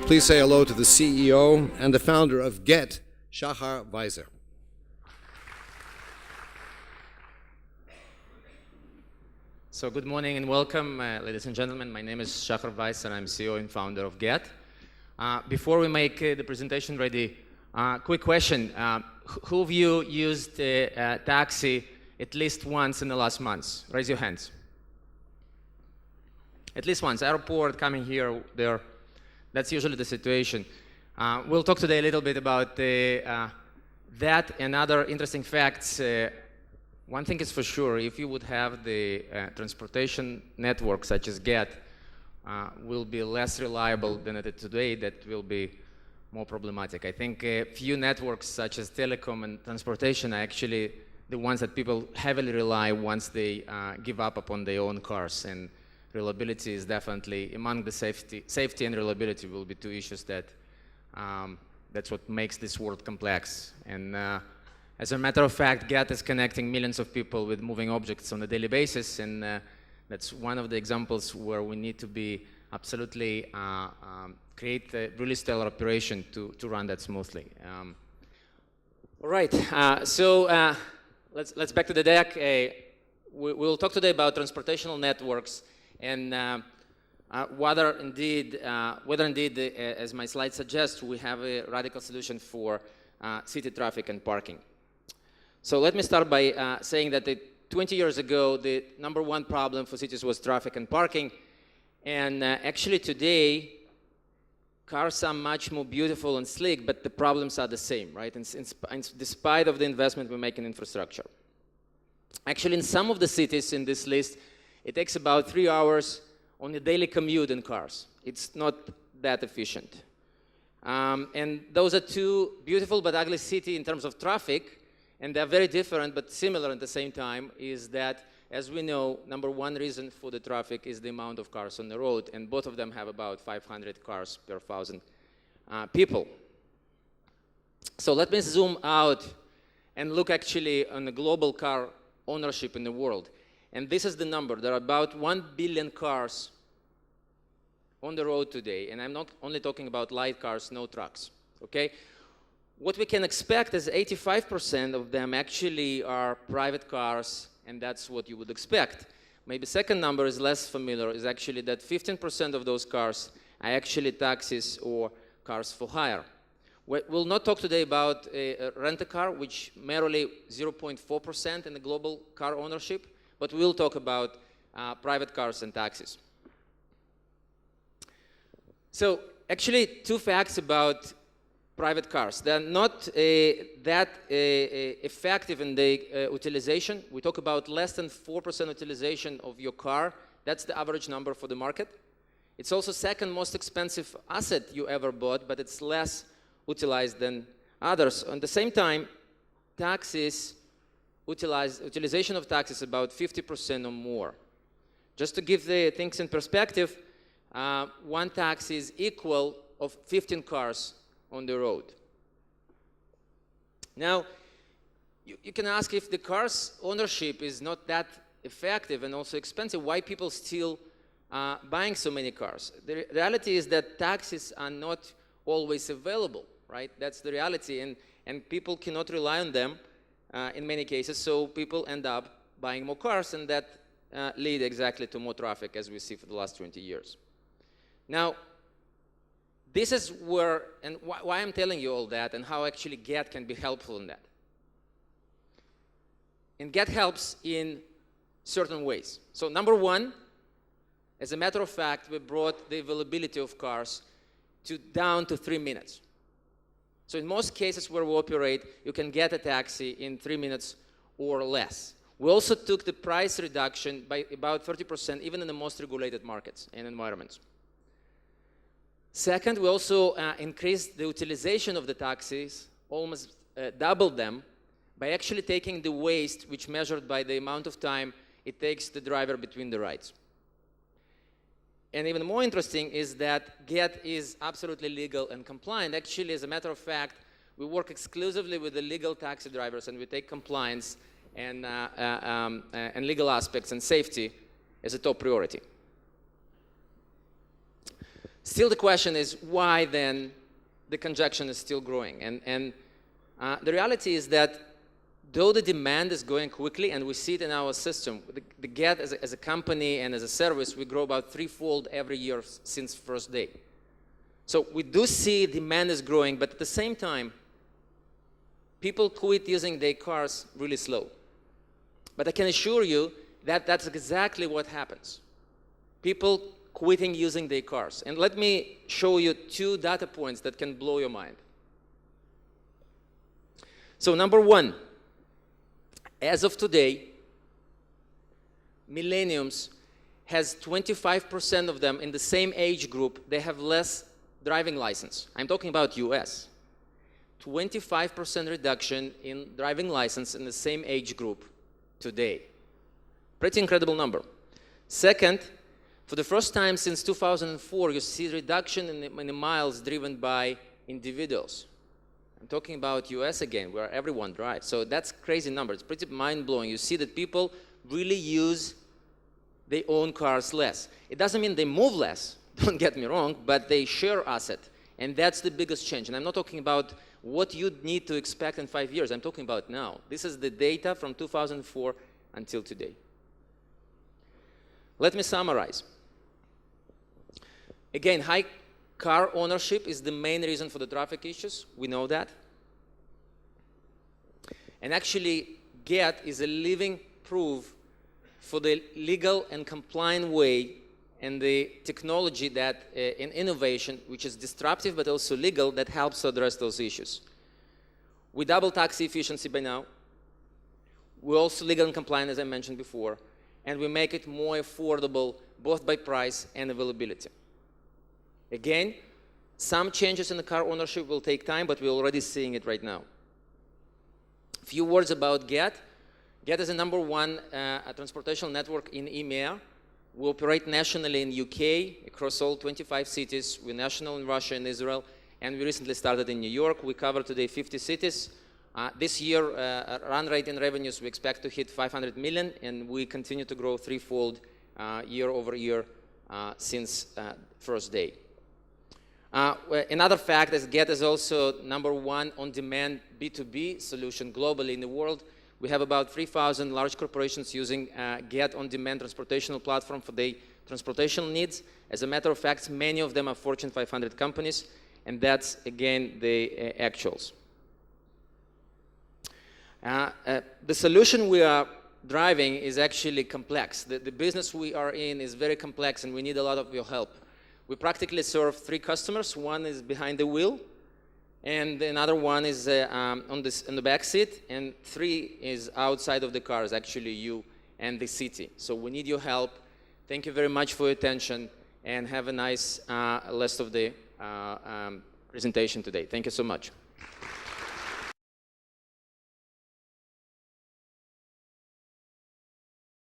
Please say hello to the CEO and the founder of Get, Shahar Waiser. So good morning and welcome, ladies and gentlemen. My name is Shahar Waiser. I'm CEO and founder of Get. Before we make the presentation ready, quick question. Who of you used a taxi at least once in the last months? Raise your hands. At least once. Airport, coming here, there. That's usually the situation. We'll talk today a little bit about that and other interesting facts. One thing is for sure, if you would have the transportation network such as Get, will be less reliable than it is today, that will be more problematic. I think few networks such as telecom and transportation are actually the ones that people heavily rely once they give up upon their own cars. And reliability is definitely among the safety and reliability will be two issues that that's what makes this world complex. And as a matter of fact, Get is connecting millions of people with moving objects on a daily basis, and that's one of the examples where we need to be absolutely create a really stellar operation to run that smoothly. All right, so let's back to the deck. We'll talk today about transportational networks and whether indeed, as my slide suggests, we have a radical solution for city traffic and parking. So let me start by saying that 20 years ago, the #1 problem for cities was traffic and parking. And actually today, cars are much more beautiful and sleek, but the problems are the same, right? And despite of the investment we make in infrastructure. Actually, in some of the cities in this list, it takes about 3 hours on a daily commute in cars. It's not that efficient. And those are two beautiful but ugly cities in terms of traffic. And they're very different, but similar at the same time, is that, as we know, #1 reason for the traffic is the amount of cars on the road, and both of them have about 500 cars per 1,000 people. So let me zoom out and look actually on the global car ownership in the world. And this is the number. There are about 1 billion cars on the road today, and I'm not only talking about light cars, no trucks, okay? What we can expect is 85% of them actually are private cars, and that's what you would expect. Maybe second number is less familiar, is actually that 15% of those cars are actually taxis or cars for hire. We'll not talk today about a rent-a-car, which merely 0.4% in the global car ownership, but we'll talk about private cars and taxis. So actually, two facts about private cars. They're not that effective in the utilization. We talk about less than 4% utilization of your car. That's the average number for the market. It's also second most expensive asset you ever bought, but it's less utilized than others. At the same time, taxis, utilization of taxis is about 50% or more. Just to give the things in perspective, one taxi is equal of 15 cars on the road. Now, you can ask, if the car's ownership is not that effective and also expensive, why people still buying so many cars? The reality is that taxis are not always available, right? That's the reality, and people cannot rely on them in many cases, so people end up buying more cars, and that lead exactly to more traffic, as we see for the last 20 years. Now, this is where, and why I'm telling you all that, and how actually Get can be helpful in that. And Get helps in certain ways. So #1, as a matter of fact, we brought the availability of cars down to 3 minutes. So in most cases where we operate, you can get a taxi in 3 minutes or less. We also took the price reduction by about 30%, even in the most regulated markets and environments. Second, we also increased the utilization of the taxis, almost doubled them, by actually taking the waste, which measured by the amount of time it takes the driver between the rides. And even more interesting is that Get is absolutely legal and compliant. Actually, as a matter of fact, we work exclusively with the legal taxi drivers, and we take compliance and legal aspects and safety as a top priority. Still, the question is why then the congestion is still growing. And the reality is that though the demand is growing quickly, and we see it in our system, the Get as a company and as a service, we grow about threefold every year since first day. So we do see demand is growing, but at the same time, people quit using their cars really slow. But I can assure you that that's exactly what happens. People quitting using their cars. And let me show you 2 data points that can blow your mind. So number 1, as of today, millennials has 25% of them in the same age group, they have less driving license. I'm talking about US. 25% reduction in driving license in the same age group today. Pretty incredible number. Second, for the first time since 2004, you see reduction in the miles driven by individuals. I'm talking about US again, where everyone drives. So that's crazy number. It's pretty mind-blowing. You see that people really use their own cars less. It doesn't mean they move less, don't get me wrong, but they share asset. And that's the biggest change. And I'm not talking about what you need to expect in 5 years. I'm talking about now. This is the data from 2004 until today. Let me summarize. Again, high car ownership is the main reason for the traffic issues. We know that. And actually, Get is a living proof for the legal and compliant way and the technology that in innovation, which is disruptive but also legal, that helps to address those issues. We double taxi efficiency by now. We're also legal and compliant, as I mentioned before, and we make it more affordable both by price and availability. Again, some changes in the car ownership will take time, but we're already seeing it right now. A few words about Get. Get is the #1 transportation network in EMEA. We operate nationally in UK, across all 25 cities. We're national in Russia and Israel, and we recently started in New York. We cover today 50 cities. This year, run rate in revenues, we expect to hit 500 million, and we continue to grow threefold year over year since first day. Another fact is Get is also #1 on-demand B2B solution globally in the world. We have about 3,000 large corporations using Get on-demand transportational platform for their transportation needs. As a matter of fact, many of them are Fortune 500 companies, and that's, again, the actuals. The solution we are driving is actually complex. The business we are in is very complex, and we need a lot of your help. We practically serve 3 customers. One is behind the wheel, and another one is on the back seat, and 3 is outside of the cars, actually you and the city. So we need your help. Thank you very much for your attention, and have a nice rest of the presentation today. Thank you so much.